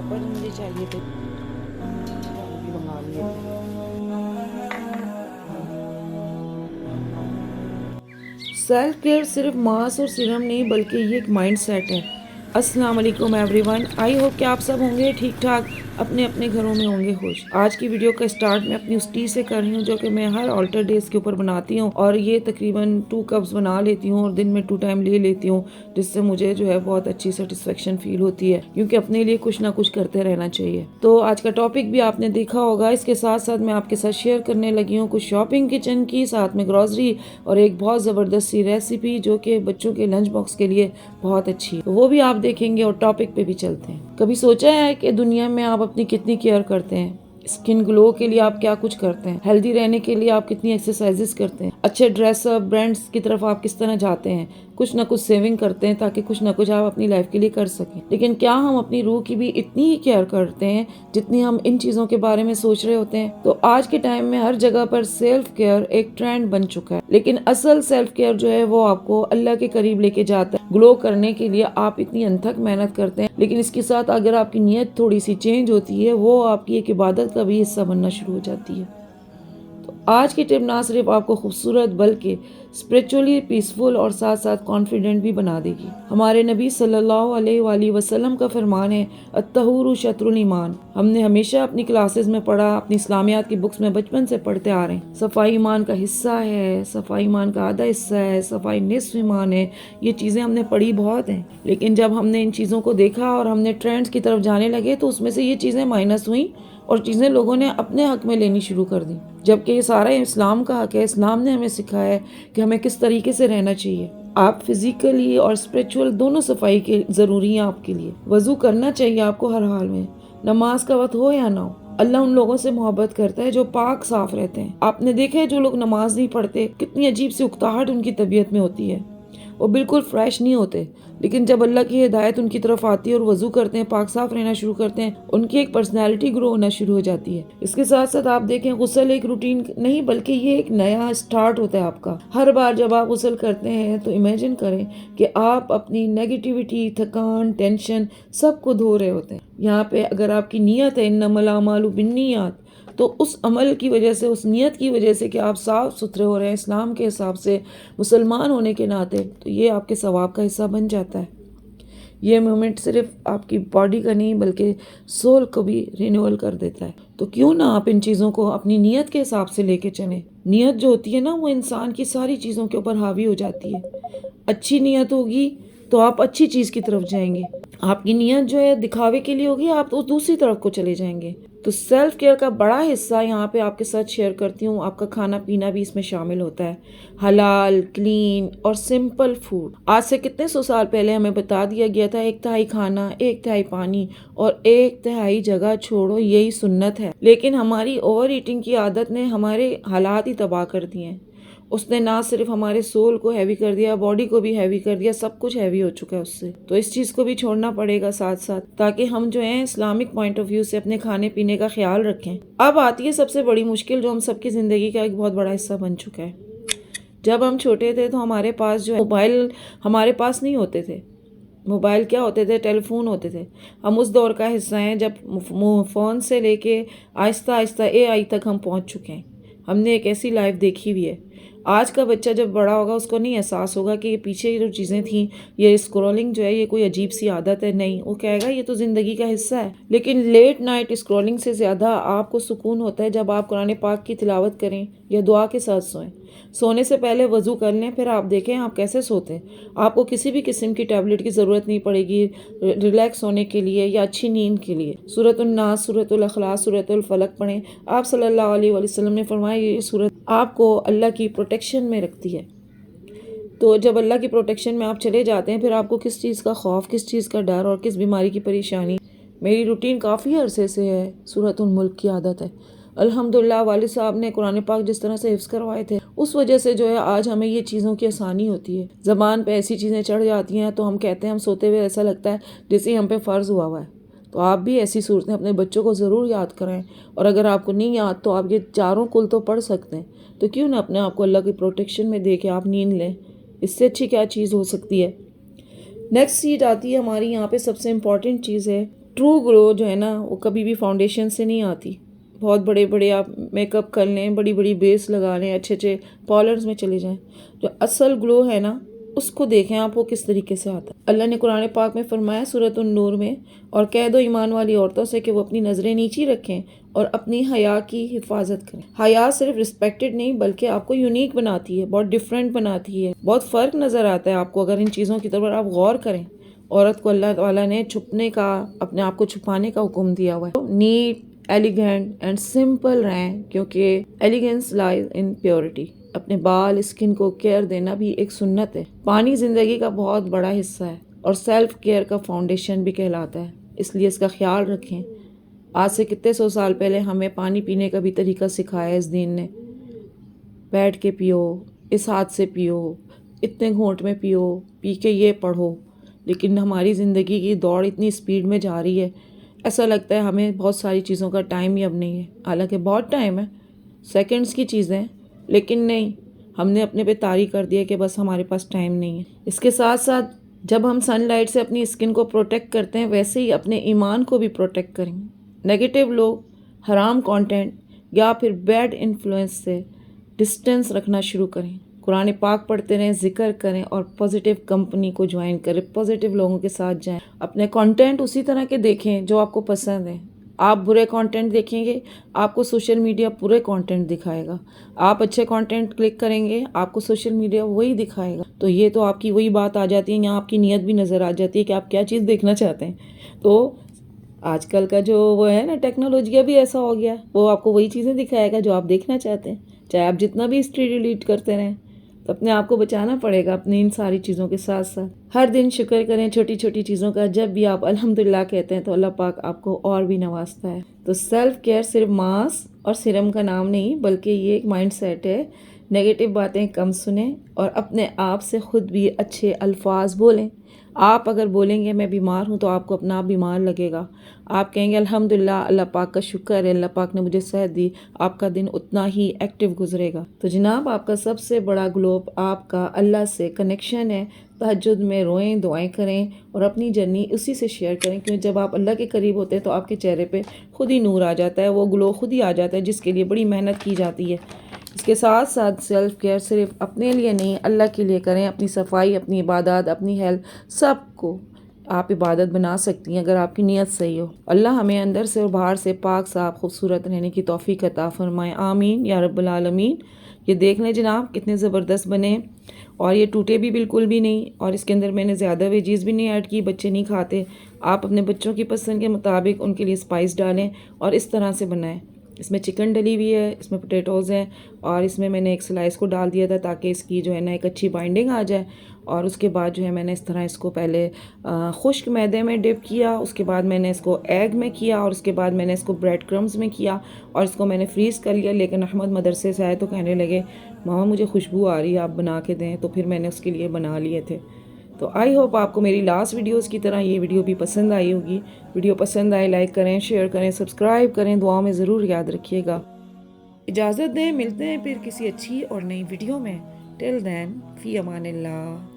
Rubber मुझे चाहिए थे, भी मंगा लिए थे। सेल्फ केयर सिर्फ मास्क और सीरम नहीं बल्कि ये एक माइंड सेट है। अस्सलाम वालेकुम एवरीवन, आई होप कि आप सब होंगे ठीक ठाक, अपने अपने घरों में होंगे खुश। आज की वीडियो का स्टार्ट मैं अपनी उस टी से कर रही हूँ जो कि मैं हर ऑल्टर डेज के ऊपर बनाती हूँ, और ये तकरीबन 2 कप्स बना लेती हूँ और दिन में 2 टाइम ले लेती हूँ, जिससे मुझे जो है बहुत अच्छी सेटिस्फेक्शन फील होती है, क्योंकि अपने लिए कुछ ना कुछ करते रहना चाहिए। तो आज का टॉपिक भी आपने देखा होगा। इसके साथ साथ मैं आपके साथ शेयर करने लगी हूँ कुछ शॉपिंग किचन की, साथ में ग्रॉसरी और एक बहुत ज़बरदस्त सी रेसिपी जो कि बच्चों के लंच बॉक्स के लिए बहुत अच्छी है, वो भी आप देखेंगे। और टॉपिक पे भी चलते हैं। कभी सोचा है कि दुनिया में आप अपनी कितनी केयर करते हैं? स्किन ग्लो के लिए आप क्या कुछ करते हैं? हेल्दी रहने के लिए आप कितनी एक्सरसाइजेस करते हैं? अच्छे ड्रेसअप ब्रांड्स की तरफ आप किस तरह जाते हैं? कुछ ना कुछ सेविंग करते हैं ताकि कुछ ना कुछ आप अपनी लाइफ के लिए कर सकें। लेकिन क्या हम अपनी रूह की भी इतनी ही केयर करते हैं जितनी हम इन चीज़ों के बारे में सोच रहे होते हैं? तो आज के टाइम में हर जगह पर सेल्फ केयर एक ट्रेंड बन चुका है, लेकिन असल सेल्फ केयर जो है वो आपको अल्लाह के करीब लेके जाता है। ग्लो करने के लिए आप इतनी अनथक मेहनत करते हैं, लेकिन इसके साथ अगर आपकी नीयत थोड़ी सी चेंज होती है, वो आपकी एक इबादत का भी हिस्सा बनना शुरू हो जाती है। तो आज की टिप ना सिर्फ आपको खूबसूरत बल्कि स्पिरिचुअली पीसफुल और साथ साथ कॉन्फिडेंट भी बना देगी। हमारे नबी सल्लल्लाहु अलैहि वसल्लम का फरमान है, अत्तहुरु शत्रुल ईमान। हमने हमेशा अपनी क्लासेस में पढ़ा, अपनी इस्लामियात की बुक्स में बचपन से पढ़ते आ रहे हैं, सफाई ईमान का हिस्सा है, सफाई ईमान का आधा हिस्सा है, सफाई निस्फ ईमान है। ये चीज़ें हमने पढ़ी बहुत हैं, लेकिन जब हमने इन चीज़ों को देखा और हमने ट्रेंड्स की तरफ जाने लगे तो उसमें से ये चीज़ें माइनस हुई और चीज़ें लोगों ने अपने हक में लेनी शुरू कर दी, जबकि ये सारा इस्लाम का हक है। इस्लाम ने हमें सिखाया है कि हमें किस तरीके से रहना चाहिए। आप फिजिकली और स्पिरिचुअल दोनों सफाई के ज़रूरी हैं आपके लिए। वज़ू करना चाहिए आपको हर हाल में, नमाज का वक्त हो या ना हो। अल्लाह उन लोगों से मोहब्बत करता है जो पाक साफ रहते हैं। आपने देखा है जो लोग नमाज नहीं पढ़ते, कितनी अजीब सी उकताहट उनकी तबीयत में होती है, वो बिल्कुल फ्रेश नहीं होते। लेकिन जब अल्लाह की हिदायत उनकी तरफ आती है और वज़ू करते हैं, पाक साफ रहना शुरू करते हैं, उनकी एक पर्सनैलिटी ग्रो होना शुरू हो जाती है। इसके साथ साथ आप देखें, गुस्ल एक रूटीन नहीं बल्कि ये एक नया स्टार्ट होता है आपका। हर बार जब आप गुस्ल करते हैं तो इमेजिन करें कि आप अपनी नेगेटिविटी, थकान, टेंशन सबको धो रहे होते हैं। यहाँ पे अगर आपकी नीयत है, इन्नमल अमालु बिन्नियात, तो उस अमल की वजह से, उस नियत की वजह से कि आप साफ़ सुथरे हो रहे हैं इस्लाम के हिसाब से, मुसलमान होने के नाते, तो ये आपके सवाब का हिस्सा बन जाता है। ये मोमेंट सिर्फ आपकी बॉडी का नहीं बल्कि सोल को भी रिन्यूअल कर देता है। तो क्यों ना आप इन चीज़ों को अपनी नीयत के हिसाब से लेके चलें। नीयत जो होती है ना, वो इंसान की सारी चीज़ों के ऊपर हावी हो जाती है। अच्छी नीयत होगी तो आप अच्छी चीज़ की तरफ जाएंगे। आपकी नीयत जो है दिखावे के लिए होगी, आप तो दूसरी तरफ को चले जाएंगे। तो सेल्फ केयर का बड़ा हिस्सा यहाँ पे आपके साथ शेयर करती हूँ। आपका खाना पीना भी इसमें शामिल होता है। हलाल, क्लीन और सिंपल फूड। आज से कितने सौ साल पहले हमें बता दिया गया था, 1/3 खाना, 1/3 पानी और 1/3 जगह छोड़ो, यही सुन्नत है। लेकिन हमारी ओवर ईटिंग की आदत ने हमारे हालात ही तबाह कर दिए हैं। उसने ना सिर्फ हमारे सोल को हैवी कर दिया, बॉडी को भी हैवी कर दिया, सब कुछ हैवी हो चुका है उससे। तो इस चीज़ को भी छोड़ना पड़ेगा साथ साथ, ताकि हम जो है इस्लामिक पॉइंट ऑफ व्यू से अपने खाने पीने का ख्याल रखें। अब आती है सबसे बड़ी मुश्किल, जो हम सबकी ज़िंदगी का एक बहुत बड़ा हिस्सा बन चुका है। जब हम छोटे थे तो हमारे पास जो है मोबाइल हमारे पास नहीं होते थे। मोबाइल क्या होते थे? टेलीफोन होते थे। हम उस दौर का हिस्सा हैं जब फ़ोन से लेके आहिस्ता आहिस्ता AI तक हम पहुंच चुके हैं। हमने एक ऐसी लाइफ देखी हुई है। आज का बच्चा जब बड़ा होगा उसको नहीं एहसास होगा कि ये पीछे जो चीज़ें थी, ये स्क्रॉलिंग जो है ये कोई अजीब सी आदत है। नहीं, वो कहेगा ये तो ज़िंदगी का हिस्सा है। लेकिन लेट नाइट स्क्रॉलिंग से ज़्यादा आपको सुकून होता है जब आप कुरान पाक की तिलावत करें या दुआ के साथ सोएं। सोने से पहले वज़ू कर लें, फिर आप देखें आप कैसे सोते हैं। आपको किसी भी किस्म की टैबलेट की ज़रूरत नहीं पड़ेगी रिलैक्स होने के लिए या अच्छी नींद के लिए। सूरतुन नास, सूरतुल इखलास, सूरतुल फलक पढ़ें। आप सल्लल्लाहु अलैहि वसल्लम ने फरमाया ये सूरत आपको अल्लाह की प्रोटेक्शन में रखती है। तो जब अल्लाह की प्रोटेक्शन में आप चले जाते हैं, फिर आपको किस चीज़ का खौफ, किस चीज़ का डर और किस बीमारी की परेशानी। मेरी रूटीन काफ़ी अरसे से है, सूरतुल मुल्क की आदत है। अल्हम्दुलिल्लाह वालिद साहब ने कुरान पाक जिस तरह से हिफ्ज़ करवाए थे, उस वजह से जो है आज हमें ये चीज़ों की आसानी होती है। ज़बान पे ऐसी चीज़ें चढ़ जाती हैं तो हम कहते हैं, हम सोते हुए ऐसा लगता है जैसे हम पे फ़र्ज़ हुआ है। तो आप भी ऐसी सूरतें अपने बच्चों को ज़रूर याद करें, और अगर आपको नहीं याद तो आप ये चारों कुल तो पढ़ सकते हैं। तो क्यों ना अपने आप को अल्लाह की प्रोटेक्शन में दे के आप नींद लें। इससे अच्छी क्या चीज़ हो सकती है। नेक्स्ट चीज़ आती है हमारी यहाँ पे, सबसे इम्पॉर्टेंट चीज़ है ट्रू ग्लो जो है ना वो कभी भी फाउंडेशन से नहीं आती। बहुत बड़े बड़े आप मेकअप कर लें, बड़ी बड़ी बेस लगा लें, अच्छे अच्छे पार्लर्स में चले जाएं, जो असल ग्लो है ना उसको देखें आप वो किस तरीके से आता है। अल्लाह ने कुरान पाक में फरमाया सूरत नूर में, और कह दो ईमान वाली औरतों से कि वो अपनी नज़रें नीची रखें और अपनी हया की हिफाजत करें। हया सिर्फ रिस्पेक्टेड नहीं बल्कि आपको यूनिक बनाती है, बहुत डिफरेंट बनाती है, बहुत फ़र्क नज़र आता है आपको अगर इन चीज़ों की तरफ आप गौर करें। औरत को अल्लाह ताला ने छुपने का, अपने आप को छुपाने का हुक्म दिया हुआ है। नीट, एलिगेंट एंड सिंपल रहें, क्योंकि एलिगेंस लाइज इन प्योरिटी। अपने बाल, स्किन को केयर देना भी एक सुन्नत है। पानी ज़िंदगी का बहुत बड़ा हिस्सा है और सेल्फ केयर का फाउंडेशन भी कहलाता है, इसलिए इसका ख्याल रखें। आज से कितने सौ साल पहले हमें पानी पीने का भी तरीका सिखाया है इस दीन ने। बैठ के पियो, इस हाथ से पियो, इतने घूंट में पियो, पी के ये पढ़ो। लेकिन हमारी ज़िंदगी की दौड़ इतनी स्पीड में जा रही है, ऐसा लगता है हमें बहुत सारी चीज़ों का टाइम ही अब नहीं है। हालांकि बहुत टाइम है, सेकंड्स की चीज़ें, लेकिन नहीं, हमने अपने पे तारी कर दिया कि बस हमारे पास टाइम नहीं है। इसके साथ साथ जब हम सनलाइट से अपनी स्किन को प्रोटेक्ट करते हैं, वैसे ही अपने ईमान को भी प्रोटेक्ट करेंगे। नेगेटिव लोग, हराम कंटेंट या फिर बैड इन्फ्लुएंस से डिस्टेंस रखना शुरू करें। कुरान पाक पढ़ते रहें, जिक्र करें और पॉजिटिव कंपनी को ज्वाइन करें, पॉजिटिव लोगों के साथ जाएं। अपने कंटेंट उसी तरह के देखें जो आपको पसंद है। आप बुरे कंटेंट देखेंगे, आपको सोशल मीडिया बुरे कंटेंट दिखाएगा। आप अच्छे कंटेंट क्लिक करेंगे, आपको सोशल मीडिया वही दिखाएगा। तो ये तो आपकी वही बात आ जाती है, यहाँ आपकी नीयत भी नज़र आ जाती है कि आप क्या चीज़ देखना चाहते हैं। तो आजकल का जो वो है ना, टेक्नोलॉजी भी ऐसा हो गया, वो आपको वही चीज़ें दिखाएगा जो आप देखना चाहते हैं। चाहे आप जितना भी हिस्ट्री डिलीट करते रहें, तो अपने आप को बचाना पड़ेगा अपनी इन सारी चीज़ों के साथ साथ। हर दिन शुक्र करें छोटी छोटी चीज़ों का। जब भी आप अल्हम्दुलिल्लाह कहते हैं तो अल्लाह पाक आपको और भी नवाजता है। तो सेल्फ केयर सिर्फ मास्क और सीरम का नाम नहीं, बल्कि ये एक माइंड सेट है। नेगेटिव बातें कम सुने और अपने आप से ख़ुद भी अच्छे अल्फाज बोलें। आप अगर बोलेंगे मैं बीमार हूँ तो आपको अपना आप बीमार लगेगा। आप कहेंगे अल्हम्दुलिल्लाह, अल्लाह पाक का शुक्र है, अल्लाह पाक ने मुझे सेहत दी, आपका दिन उतना ही एक्टिव गुजरेगा। तो जनाब, आपका सबसे बड़ा ग्लोब आपका अल्लाह से कनेक्शन है। तहज्जुद में रोएं, दुआएं करें और अपनी जर्नी उसी से शेयर करें, क्योंकि जब आप अल्लाह के करीब होते हैं तो आपके चेहरे पे खुद ही नूर आ जाता है, वो ग्लो खुद ही आ जाता है जिसके लिए बड़ी मेहनत की जाती है। इसके साथ साथ सेल्फ केयर सिर्फ अपने लिए नहीं, अल्लाह के लिए करें। अपनी सफाई, अपनी इबादत, अपनी हेल्थ, सबको आप इबादत बना सकती हैं अगर आपकी नीयत सही हो। अल्लाह हमें अंदर से और बाहर से पाक साफ खूबसूरत रहने की तौफीक अता फरमाए, आमीन या रब्बुल आलमीन। ये देख लें जनाब कितने ज़बरदस्त बने, और ये टूटे भी बिल्कुल भी नहीं, और इसके अंदर मैंने ज़्यादा वेजीज़ भी नहीं ऐड की, बच्चे नहीं खाते। आप अपने बच्चों की पसंद के मुताबिक उनके लिए स्पाइस डालें और इस तरह से बनाएं। इसमें चिकन डली हुई है, इसमें पोटैटोज़ हैं, और इसमें मैंने एक स्लाइस को डाल दिया था ताकि इसकी जो है ना एक अच्छी बाइंडिंग आ जाए। और उसके बाद जो है मैंने इस तरह इसको पहले खुश्क मैदे में डिप किया, उसके बाद मैंने इसको एग में किया, और उसके बाद मैंने इसको ब्रेड क्रम्स में किया और इसको मैंने फ्रीज़ कर लिया। लेकिन अहमद मदरसे से आए तो कहने लगे मामा मुझे खुशबू आ रही है, आप बना के दें, तो फिर मैंने उसके लिए बना लिए थे। तो आई होप आपको मेरी लास्ट वीडियोस की तरह ये वीडियो भी पसंद आई होगी। वीडियो पसंद आए लाइक करें, शेयर करें, सब्सक्राइब करें, दुआओं में ज़रूर याद रखिएगा। इजाज़त दें, मिलते हैं फिर किसी अच्छी और नई वीडियो में। टिल देन, फ़ी अमानिल्लाह।